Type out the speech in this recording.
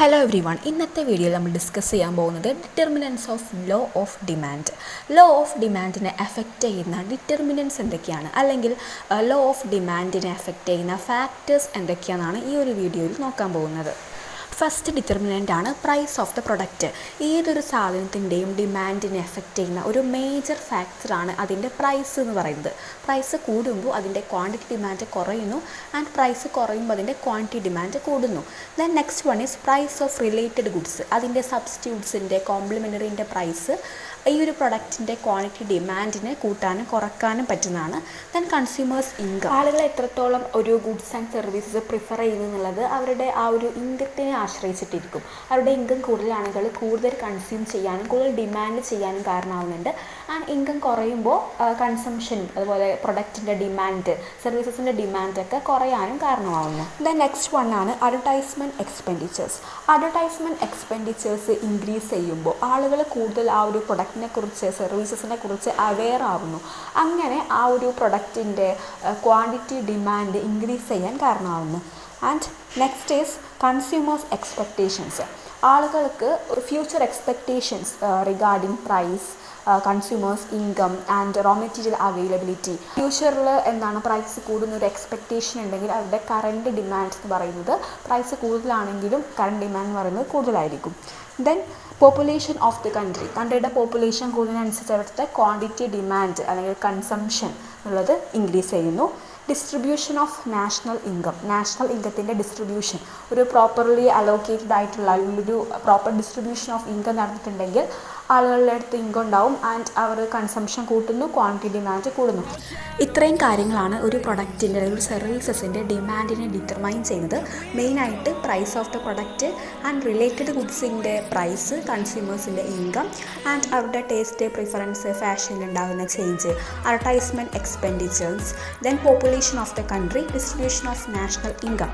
Hello every one. ഇന്നത്തെ വീഡിയോയിൽ നമ്മൾ ഡിസ്കസ് ചെയ്യാൻ പോകുന്നത് determinants of law of demand. Law of ഡിമാൻഡിനെ എഫക്റ്റ് ചെയ്യുന്ന ഡിറ്റർമിനൻസ് എന്തൊക്കെയാണ്, അല്ലെങ്കിൽ ലോ ഓഫ് ഡിമാൻഡിനെ എഫക്റ്റ് ചെയ്യുന്ന ഫാക്ടേഴ്സ് എന്തൊക്കെയാണെന്നാണ് ഈ ഒരു വീഡിയോയിൽ നോക്കാൻ പോകുന്നത്. ഫസ്റ്റ് ഡിറ്റർമിനൻ്റ് ആണ് പ്രൈസ് ഓഫ് ദ പ്രൊഡക്റ്റ്. ഏതൊരു സാധനത്തിൻ്റെയും ഡിമാൻഡിനെ എഫക്റ്റ് ചെയ്യുന്ന ഒരു മേജർ ഫാക്ടറാണ് അതിൻ്റെ പ്രൈസ് എന്ന് പറയുന്നത്. പ്രൈസ് കൂടുമ്പോൾ അതിൻ്റെ ക്വാണ്ടിറ്റി ഡിമാൻഡ് കുറയുന്നു, ആൻഡ് പ്രൈസ് കുറയുമ്പോൾ അതിൻ്റെ ക്വാണ്ടിറ്റി ഡിമാൻഡ് കൂടുന്നു. Then next one is price of related goods. അതിൻ്റെ സബ്സ്റ്റിറ്റ്യൂട്ട്സിൻ്റെ കോംപ്ലിമെൻ്ററിൻ്റെ പ്രൈസ് ഈ ഒരു പ്രൊഡക്റ്റിൻ്റെ ക്വാണ്ടിറ്റി ഡിമാൻഡിനെ കൂട്ടാനും കുറക്കാനും പറ്റുന്നതാണ്. Then consumers income. ആളുകൾ എത്രത്തോളം ഒരു ഗുഡ്സ് ആൻഡ് സർവീസസ് പ്രിഫർ ചെയ്യുന്നു എന്നുള്ളത് അവരുടെ ആ ഒരു ഇൻകത്തിനെ ആശ്രയിച്ചിട്ടിരിക്കും. അവരുടെ ഇൻകം കൂടുതലാണെങ്കിൽ കൂടുതൽ കൺസ്യൂം ചെയ്യാനും കൂടുതൽ ഡിമാൻഡ് ചെയ്യാനും കാരണമാവുന്നുണ്ട്. ആൻഡ് ഇൻകം കുറയുമ്പോൾ കൺസംഷനും അതുപോലെ പ്രൊഡക്റ്റിൻ്റെ ഡിമാൻഡ്, സർവീസസിൻ്റെ ഡിമാൻഡൊക്കെ കുറയാനും കാരണമാവുന്നു. ദെൻ നെക്സ്റ്റ് വൺ ആണ് advertisement expenditures. Advertisement expenditures increase ചെയ്യുമ്പോൾ ആളുകൾ കൂടുതൽ ആ ഒരു പ്രൊഡക്റ്റിനെ കുറിച്ച്, സർവീസസിനെ കുറിച്ച് അവെയർ ആവുന്നു. അങ്ങനെ ആ ഒരു പ്രൊഡക്റ്റിൻ്റെ ക്വാണ്ടിറ്റി ഡിമാൻഡ് ഇൻക്രീസ് ചെയ്യാൻ കാരണമാവുന്നു. And next is consumers expectations. ആളുകൾക്ക് future expectations regarding price, consumers income and raw material availability. ഫ്യൂച്ചറിൽ എന്താണ് പ്രൈസ് കൂടുന്ന ഒരു എക്സ്പെക്റ്റേഷൻ ഉണ്ടെങ്കിൽ അവരുടെ കറണ്ട് ഡിമാൻഡ് എന്ന് പറയുന്നത് പ്രൈസ് കൂടുതലാണെങ്കിലും കറണ്ട് ഡിമാൻഡ് എന്ന് പറയുന്നത് കൂടുതലായിരിക്കും. ദെൻ പോപ്പുലേഷൻ ഓഫ് ദി കൺട്രിയുടെ പോപ്പുലേഷൻ കൂടുന്നതിനനുസരിച്ച് അവിടുത്തെ ക്വാണ്ടിറ്റി ഡിമാൻഡ് അല്ലെങ്കിൽ കൺസംഷൻ ഉള്ളത് ഇൻക്രീസ് ചെയ്യുന്നു. ഡിസ്ട്രിബ്യൂഷൻ ഓഫ് നാഷണൽ ഇൻകത്തിൻ്റെ ഡിസ്ട്രിബ്യൂഷൻ, ഒരു പ്രോപ്പർലി അലോക്കേറ്റഡ് ആയിട്ടുള്ള അല്ലെങ്കിൽ ഒരു പ്രോപ്പർ ഡിസ്ട്രിബ്യൂഷൻ ഓഫ് ഇൻകം നടന്നിട്ടുണ്ടെങ്കിൽ ആളുകളുടെ അടുത്ത് ഇൻകം ഉണ്ടാവും, ആൻഡ് അവർ കൺസംഷൻ കൂട്ടുന്നു, ക്വാണ്ടിറ്റി ഡിമാൻഡ് കൂടുന്നു. ഇത്രയും കാര്യങ്ങളാണ് ഒരു പ്രൊഡക്റ്റിൻ്റെ അല്ലെങ്കിൽ ഒരു സർവീസസിൻ്റെ ഡിമാൻഡിനെ ഡിറ്റർമൈൻ ചെയ്യുന്നത്. മെയിനായിട്ട് price of the product and related ഗുഡ്സിൻ്റെ പ്രൈസ്, കൺസ്യൂമേഴ്സിൻ്റെ ഇൻകം ആൻഡ് അവരുടെ ടേസ്റ്റ്, പ്രിഫറൻസ്, ഫാഷനിൽ ഉണ്ടാകുന്ന change, advertisement expenditures, then population of the country, distribution of national income.